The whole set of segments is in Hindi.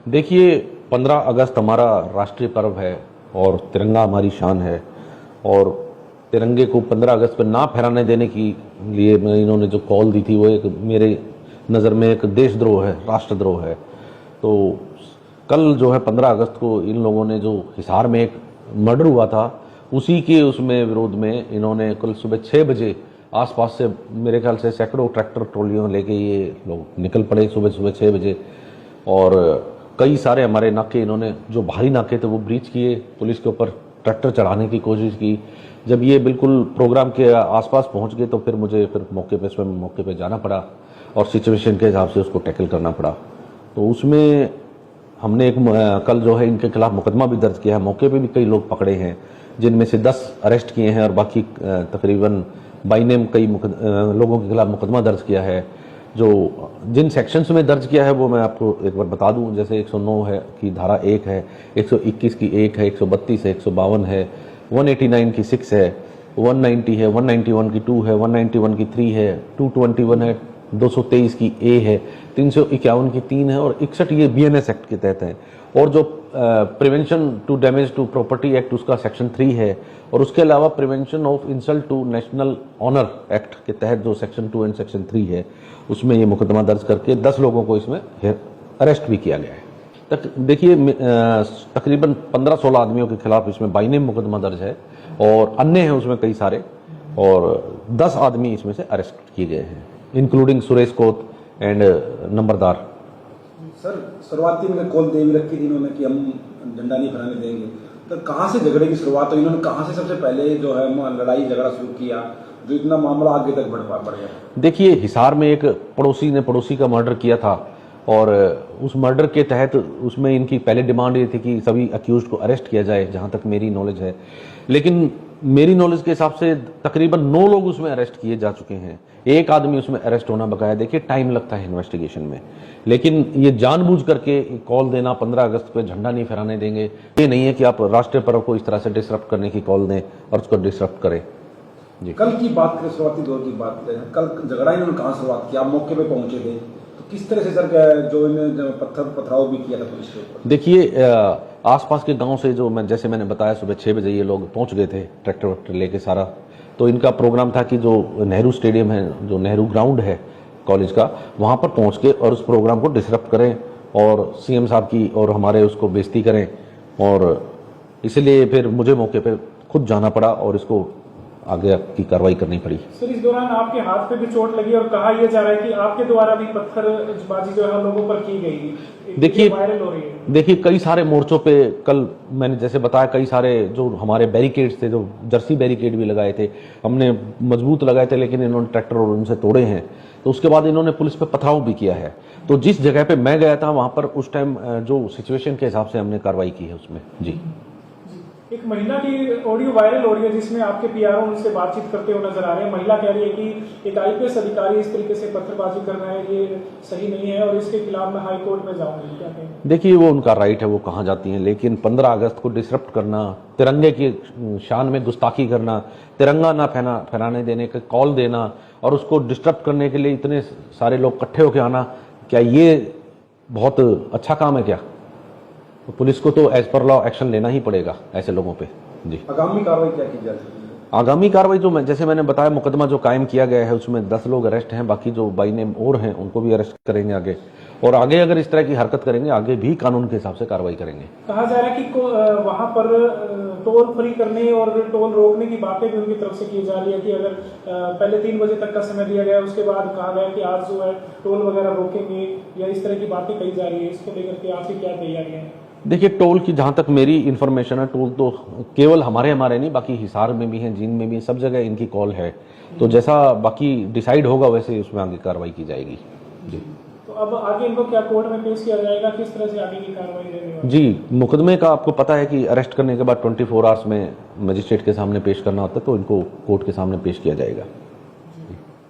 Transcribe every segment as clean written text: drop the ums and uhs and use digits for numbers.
देखिए, 15 अगस्त हमारा राष्ट्रीय पर्व है और तिरंगा हमारी शान है। और तिरंगे को 15 अगस्त पर ना फहराने देने के लिए इन्होंने जो कॉल दी थी वो एक मेरे नज़र में एक देशद्रोह है, राष्ट्रद्रोह है। तो कल जो है 15 अगस्त को इन लोगों ने जो हिसार में एक मर्डर हुआ था उसी के उसमें विरोध में इन्होंने कल सुबह 6 बजे आसपास से मेरे ख्याल से सैकड़ों ट्रैक्टर ट्रॉलियों लेके ये लोग निकल पड़े सुबह 6 बजे। और कई सारे हमारे नाके इन्होंने जो भारी नाके थे वो ब्रीच किए, पुलिस के ऊपर ट्रैक्टर चढ़ाने की कोशिश की। जब ये बिल्कुल प्रोग्राम के आसपास पहुंच गए तो फिर मुझे स्वयं मौके पे जाना पड़ा और सिचुएशन के हिसाब से उसको टैकल करना पड़ा। तो उसमें हमने कल जो है इनके खिलाफ मुकदमा भी दर्ज किया है। मौके पे भी कई लोग पकड़े हैं जिनमें से 10 अरेस्ट किए हैं और बाकी तकरीबन बाई नेम कई लोगों के खिलाफ मुकदमा दर्ज किया है। जो जिन सेक्शंस में दर्ज किया है वो मैं आपको एक बार बता दूं, जैसे 109 है की धारा 1 है, 121 की 1 है, 132 है, 152 है, 189 की 6 है, 190 है, 191 की 2 है, 191 की 3 है, 221 है, 223 की ए है, 351 की 3 है और 61 ये BNS एक्ट के तहत है। और जो prevention to damage to property act उसका सेक्शन 3 है और उसके अलावा prevention of insult to national honour act के तहत जो सेक्शन 2 एंड सेक्शन 3 है उसमें ये मुकदमा दर्ज करके 10 लोगों को इसमें अरेस्ट भी किया गया है। देखिए, तकरीबन 15-16 आदमियों के खिलाफ इसमें बाई नेम मुकदमा दर्ज है और अन्य हैं उसमें कई सारे, और 10 आदमी इसमें से अरेस्ट किए गए हैं इंक्लूडिंग सुरेश कोत एंड नंबरदार। सर, शुरुआती में कॉल दे भी रखी थी इन्होंने कि हम झंडा नहीं फहराने देंगे, तो कहाँ से झगड़े की शुरुआत हुई? इन्होंने कहाँ से सबसे पहले जो है लड़ाई झगड़ा शुरू किया जो इतना मामला आगे तक बढ़ गया? देखिए, हिसार में एक पड़ोसी ने पड़ोसी का मर्डर किया था और उस मर्डर के तहत उसमें इनकी पहले डिमांड ये थी कि सभी अक्यूज्ड को अरेस्ट किया जाए, जहां तक मेरी नॉलेज है। लेकिन मेरी नॉलेज के हिसाब से तकरीबन 9 लोग उसमें अरेस्ट किए जा चुके हैं, एक आदमी उसमें अरेस्ट होना बकाया। देखिए, टाइम लगता है इन्वेस्टिगेशन में, लेकिन ये जानबूझ करके कॉल देना 15 अगस्त पे झंडा नहीं फहराने देंगे, ये नहीं है कि आप राष्ट्रीय पर्व को इस तरह से डिसरप्ट करने की कॉल दें और उसको डिसरप्ट करें। जी, कल की बात करें, शुरुआती दौर की बात करें, कल झगड़ा इन्होंने कहाँ शुरुआत किया? आप मौके पे पहुंचे थे तो किस तरह से सर जो इन्होंने पथराव भी किया था पुलिस के ऊपर? देखिए, आसपास के गांव से जो जैसे मैंने बताया सुबह 6 बजे ये लोग पहुंच गए थे ट्रैक्टर वैक्टर लेके सारा। तो इनका प्रोग्राम था कि जो नेहरू स्टेडियम है, जो नेहरू ग्राउंड है कॉलेज का, वहां पर पहुंच के और उस प्रोग्राम को डिसरप्ट करें और CM साहब की और हमारे उसको बेइज्जती करें। और इसलिए फिर मुझे मौके पे खुद जाना पड़ा और इसको आगे की कार्रवाई करनी पड़ी। सर, इस दौरान आपके हाथ पे भी चोट लगी और कहा यह जा रहा है कि आपके द्वारा भी पत्थरबाजी जो है लोगों पर की गई। देखिए, वायरल हो रही है। देखिए, कई सारे मोर्चों पे कल मैंने जैसे बताया, कई सारे जो हमारे बैरिकेड्स थे, जो जर्सी बैरिकेड भी लगाए थे, हमने मजबूत लगाए थे, लेकिन इन्होंने ट्रैक्टर और उनसे तोड़े हैं। तो उसके बाद इन्होंने पुलिस पे पथराव भी किया है। तो जिस जगह पे मैं गया था वहां पर उस टाइम जो सिचुएशन के हिसाब से हमने कार्रवाई की है उसमें। जी, एक महिला की ऑडियो वायरल हो रही है जिसमें आपके PRO उनसे बातचीत करते हुए नजर आ रहे हैं। महिला कह रही है कि एक IPS अधिकारी इस तरीके से पत्थरबाजी कर रहा है, ये सही नहीं है और इसके खिलाफ मैं हाई कोर्ट में जाऊंगी। क्या कहेंगे? देखिए, वो उनका राइट है, वो कहाँ जाती हैं, लेकिन 15 अगस्त को डिसरप्ट करना, तिरंगे की शान में गुस्ताखी करना, तिरंगा ना फहराने देने का कॉल देना और उसको डिस्टर्ब करने के लिए इतने सारे लोग इकट्ठे होकर आना, क्या ये बहुत अच्छा काम है क्या? तो पुलिस को तो एज पर लॉ एक्शन लेना ही पड़ेगा ऐसे लोगों पे। जी, आगामी कार्रवाई क्या की जा सकती है? आगामी कार्रवाई जो जैसे मैंने बताया, मुकदमा जो कायम किया गया है उसमें 10 लोग अरेस्ट हैं, बाकी जो बाई नेम और हैं उनको भी अरेस्ट करेंगे आगे, और आगे अगर इस तरह की हरकत करेंगे आगे भी कानून के हिसाब से कार्रवाई करेंगे। कहा जा रहा है कि वहां पर टोल फ्री करने और टोल रोकने की बातें भी उनकी तरफ से की जा रही है कि अगर पहले 3 बजे तक का समय दिया गया, उसके बाद कहा गया कि आज जो है टोल वगैरह रोकेंगे, या इस तरह की बातें कही जा रही है। इसको लेकर के आपकी क्या तैयारियां हैं? देखिए, टोल की जहां तक मेरी इन्फॉर्मेशन है, टोल तो केवल हमारे नहीं, बाकी हिसार में भी है, जींद में भी है, सब जगह इनकी कॉल है। तो जैसा बाकी डिसाइड होगा वैसे उसमें आगे कार्रवाई की जाएगी। जी, तो अब आगे इनको क्या कोर्ट में पेश किया जाएगा? किस तरह से आगे की कार्रवाई रहेगी? जी, मुकदमे का आपको पता है कि अरेस्ट करने के बाद 24 आवर्स में मजिस्ट्रेट के सामने पेश करना होता है, तो इनको कोर्ट के सामने पेश किया जाएगा।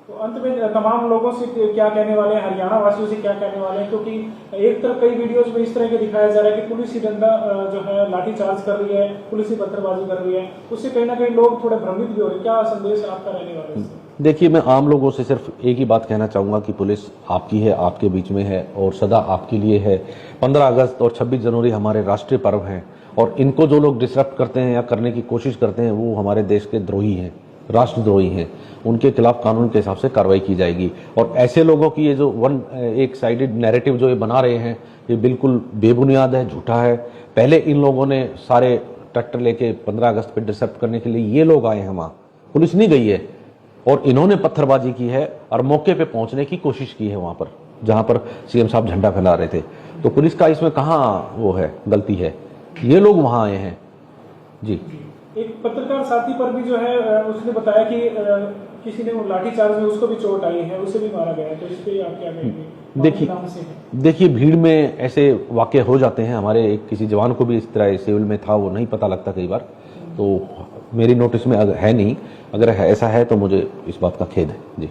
तो अंत में तमाम लोगों से क्या कहने वाले हैं, हरियाणा वासियों से क्या कहने वाले हैं? क्योंकि एक तरफ कई वीडियोज में इस तरह के दिखाया जा रहा है कि पुलिस ही डंडा जो है लाठीचार्ज कर रही है, पुलिस ही पत्थरबाजी कर रही है, उससे कहीं ना कहीं लोग थोड़े भ्रमित भी हो रहे हैं। क्या संदेश आपका रहने वाला है इससे? देखिए, मैं आम लोगों से सिर्फ एक ही बात कहना चाहूँगा कि पुलिस आपकी है, आपके बीच में है और सदा आपके लिए है। 15 अगस्त और 26 जनवरी हमारे राष्ट्रीय पर्व हैं और इनको जो लोग डिसरप्ट करते हैं या करने की कोशिश करते हैं वो हमारे देश के द्रोही हैं, राष्ट्रद्रोही हैं। उनके खिलाफ कानून के हिसाब से कार्रवाई की जाएगी और ऐसे लोगों की ये जो एक साइडेड नैरेटिव जो ये बना रहे हैं, ये बिल्कुल बेबुनियाद है, झूठा है। पहले इन लोगों ने सारे ट्रैक्टर लेके 15 अगस्त पे डिसरप्ट करने के लिए ये लोग आए हैं वहाँ, पुलिस नहीं गई है और इन्होंने पत्थरबाजी की है और मौके पे पहुंचने की कोशिश की है वहां पर जहां पर सीएम साहब झंडा फैला रहे थे। तो पुलिस का इसमें कहाँ वो है, गलती है, ये लोग वहां आए हैं जी। एक पत्रकार साथी पर भी जो है उसने बताया कि किसी ने वो लाठीचार्ज में उसको भी चोट आई है, उसे भी मारा गया है, तो इस पे आप क्या कहेंगे? देखिए भीड़ में ऐसे वाकये हो जाते हैं। हमारे एक किसी जवान को भी इस तरह सिविल में था, वो नहीं पता लगता कई बार, तो मेरी नोटिस में है नहीं। अगर ऐसा है तो मुझे इस बात का खेद है जी।